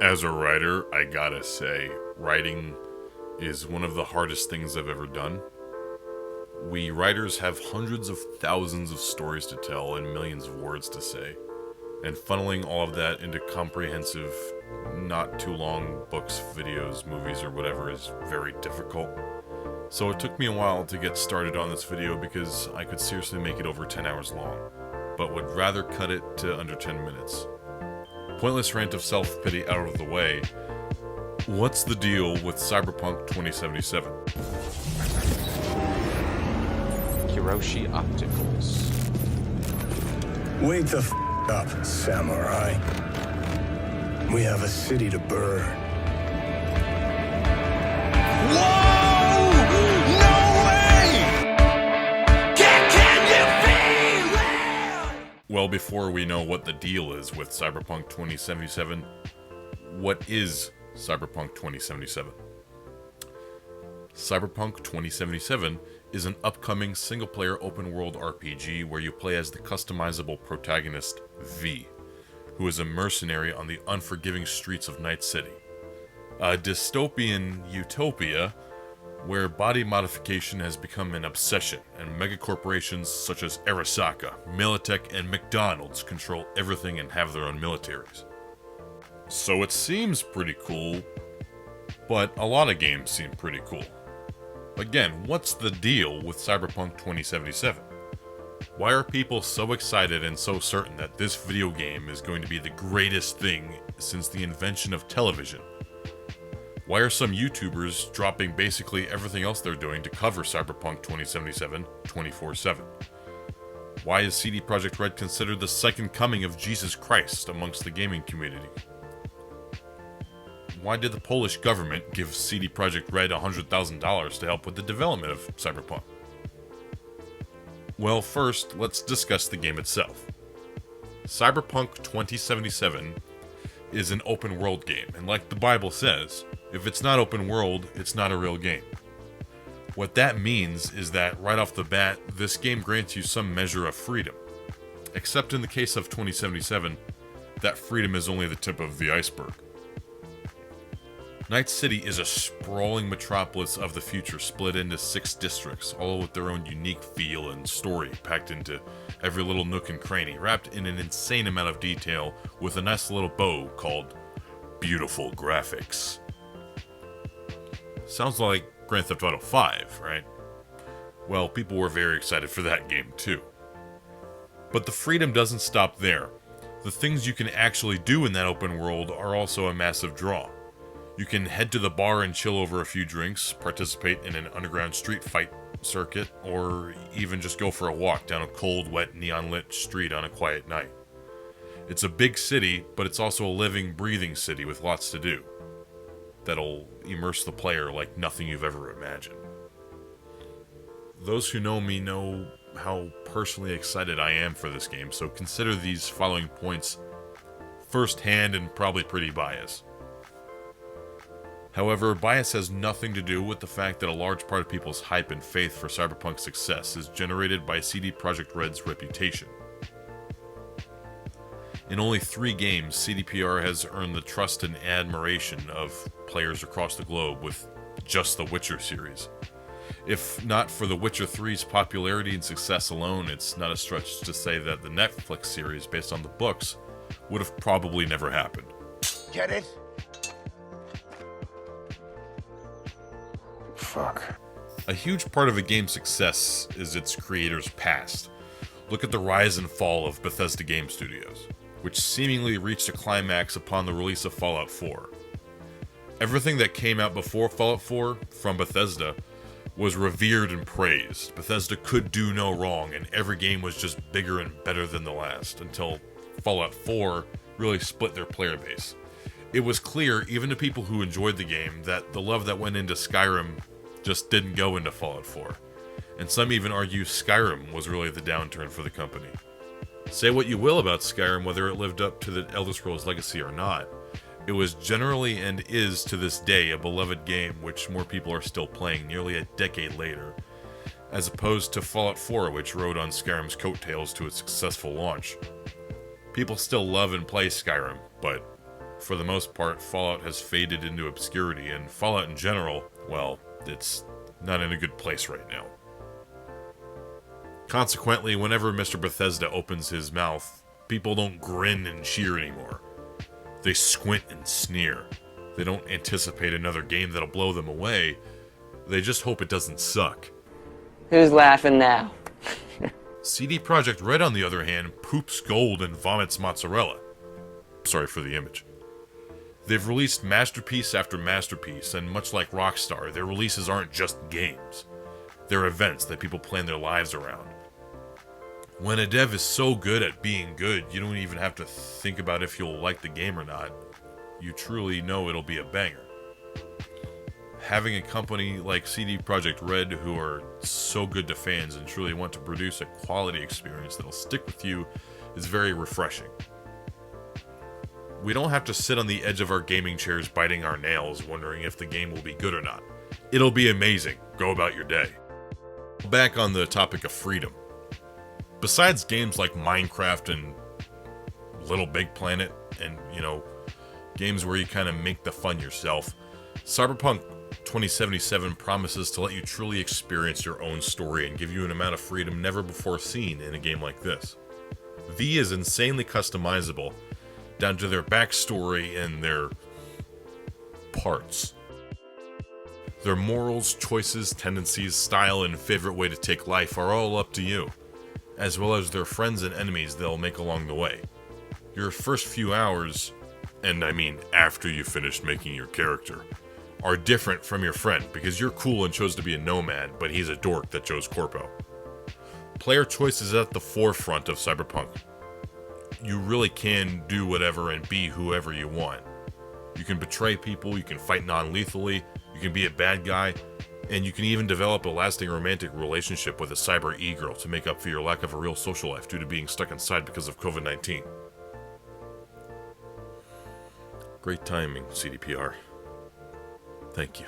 As a writer, I gotta say, writing is one of the hardest things I've ever done. We writers have hundreds of thousands of stories to tell and millions of words to say, and funneling all of that into comprehensive, not too long books, videos, movies, or whatever is very difficult. So it took me a while to get started on this video because I could seriously make it over 10 hours long, but would rather cut it to under 10 minutes. Pointless rant of self-pity out of the way, what's the deal with Cyberpunk 2077? Hiroshi Opticals. Wake the up, samurai. We have a city to burn. Whoa! No way! Can you feel it? Well, before we know what the deal is with Cyberpunk 2077, what is Cyberpunk 2077? Cyberpunk 2077 is an upcoming single-player open-world RPG where you play as the customizable protagonist, V, who is a mercenary on the unforgiving streets of Night City. A dystopian utopia where body modification has become an obsession, and megacorporations such as Arasaka, Militech, and McDonald's control everything and have their own militaries. So it seems pretty cool, but a lot of games seem pretty cool. Again, what's the deal with Cyberpunk 2077? Why are people so excited and so certain that this video game is going to be the greatest thing since the invention of television? Why are some YouTubers dropping basically everything else they're doing to cover Cyberpunk 2077 24/7? Why is CD Projekt Red considered the second coming of Jesus Christ amongst the gaming community? Why did the Polish government give CD Projekt Red $100,000 to help with the development of Cyberpunk? Well, first, let's discuss the game itself. Cyberpunk 2077 is an open world game, and like the Bible says, if it's not open world, it's not a real game. What that means is that right off the bat, this game grants you some measure of freedom. Except in the case of 2077, that freedom is only the tip of the iceberg. Night City is a sprawling metropolis of the future split into 6 districts, all with their own unique feel and story packed into every little nook and cranny, wrapped in an insane amount of detail with a nice little bow called beautiful graphics. Sounds like Grand Theft Auto 5, right? Well, people were very excited for that game too. But the freedom doesn't stop there. The things you can actually do in that open world are also a massive draw. You can head to the bar and chill over a few drinks, participate in an underground street fight circuit, or even just go for a walk down a cold, wet, neon-lit street on a quiet night. It's a big city, but it's also a living, breathing city with lots to do. That'll immerse the player like nothing you've ever imagined. Those who know me know how personally excited I am for this game, so consider these following points first-hand and probably pretty biased. However, bias has nothing to do with the fact that a large part of people's hype and faith for Cyberpunk's success is generated by CD Projekt Red's reputation. In only 3 games, CDPR has earned the trust and admiration of players across the globe with just the Witcher series. If not for The Witcher 3's popularity and success alone, it's not a stretch to say that the Netflix series based on the books would have probably never happened. Get it? Fuck. A huge part of a game's success is its creator's past. Look at the rise and fall of Bethesda Game Studios, which seemingly reached a climax upon the release of Fallout 4. Everything that came out before Fallout 4 from Bethesda was revered and praised. Bethesda could do no wrong, and every game was just bigger and better than the last, until Fallout 4 really split their player base. It was clear, even to people who enjoyed the game, that the love that went into Skyrim just didn't go into Fallout 4, and some even argue Skyrim was really the downturn for the company. Say what you will about Skyrim, whether it lived up to the Elder Scrolls legacy or not, it was generally and is to this day a beloved game which more people are still playing nearly a decade later, as opposed to Fallout 4, which rode on Skyrim's coattails to its successful launch. People still love and play Skyrim, but For the most part, Fallout has faded into obscurity, and Fallout in general, well, it's not in a good place right now. Consequently, whenever Mr. Bethesda opens his mouth, people don't grin and cheer anymore. They squint and sneer. They don't anticipate another game that'll blow them away. They just hope it doesn't suck. Who's laughing now? CD Projekt Red, on the other hand, poops gold and vomits mozzarella. Sorry for the image. They've released masterpiece after masterpiece, and much like Rockstar, their releases aren't just games. They're events that people plan their lives around. When a dev is so good at being good, you don't even have to think about if you'll like the game or not. You truly know it'll be a banger. Having a company like CD Projekt Red who are so good to fans and truly want to produce a quality experience that'll stick with you is very refreshing. We don't have to sit on the edge of our gaming chairs biting our nails wondering if the game will be good or not. It'll be amazing. Go about your day. Back on the topic of freedom. Besides games like Minecraft and Little Big Planet and, games where you kind of make the fun yourself, Cyberpunk 2077 promises to let you truly experience your own story and give you an amount of freedom never before seen in a game like this. V is insanely customizable, down to their backstory and their parts. Their morals, choices, tendencies, style, and favorite way to take life are all up to you, as well as their friends and enemies they'll make along the way. Your first few hours, and I mean after you finish making your character, are different from your friend because you're cool and chose to be a nomad, but he's a dork that chose Corpo. Player choice is at the forefront of Cyberpunk. You really can do whatever and be whoever you want. You can betray people, you can fight non-lethally, you can be a bad guy, and you can even develop a lasting romantic relationship with a cyber e-girl to make up for your lack of a real social life due to being stuck inside because of COVID-19. Great timing, CDPR. Thank you.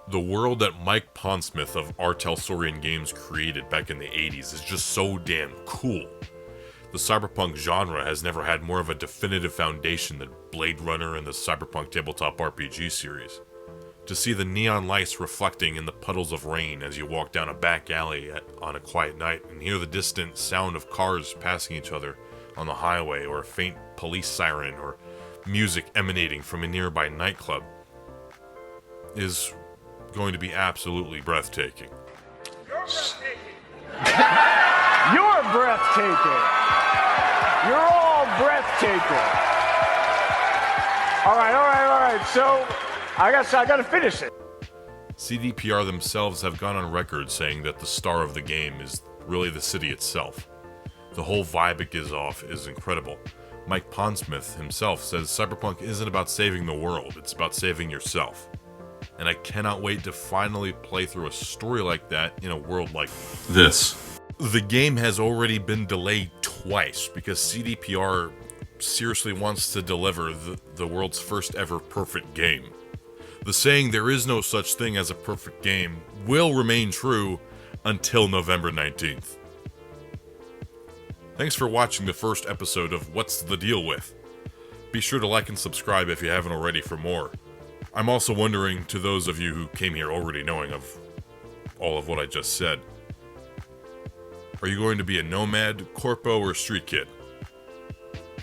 The world that Mike Pondsmith of Artel Saurian Games created back in the 80s is just so damn cool. The cyberpunk genre has never had more of a definitive foundation than Blade Runner and the Cyberpunk tabletop RPG series. To see the neon lights reflecting in the puddles of rain as you walk down a back alley on a quiet night and hear the distant sound of cars passing each other on the highway, or a faint police siren, or music emanating from a nearby nightclub, is going to be absolutely breathtaking. You're breathtaking. You're all breathtaking. All right. So I gotta finish it. CDPR themselves have gone on record saying that the star of the game is really the city itself. The whole vibe it gives off is incredible. Mike Pondsmith himself says Cyberpunk isn't about saving the world, it's about saving yourself. And I cannot wait to finally play through a story like that in a world like this. The game has already been delayed twice because CDPR seriously wants to deliver the world's first ever perfect game. The saying there is no such thing as a perfect game will remain true until November 19th. Thanks for watching the first episode of What's the Deal With? Be sure to like and subscribe if you haven't already for more. I'm also wondering, to those of you who came here already knowing of all of what I just said, are you going to be a nomad, corpo, or street kid?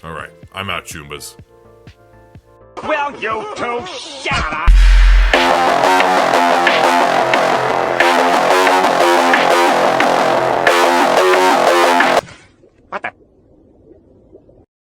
Alright, I'm out, Choombas. Well, you two shut up.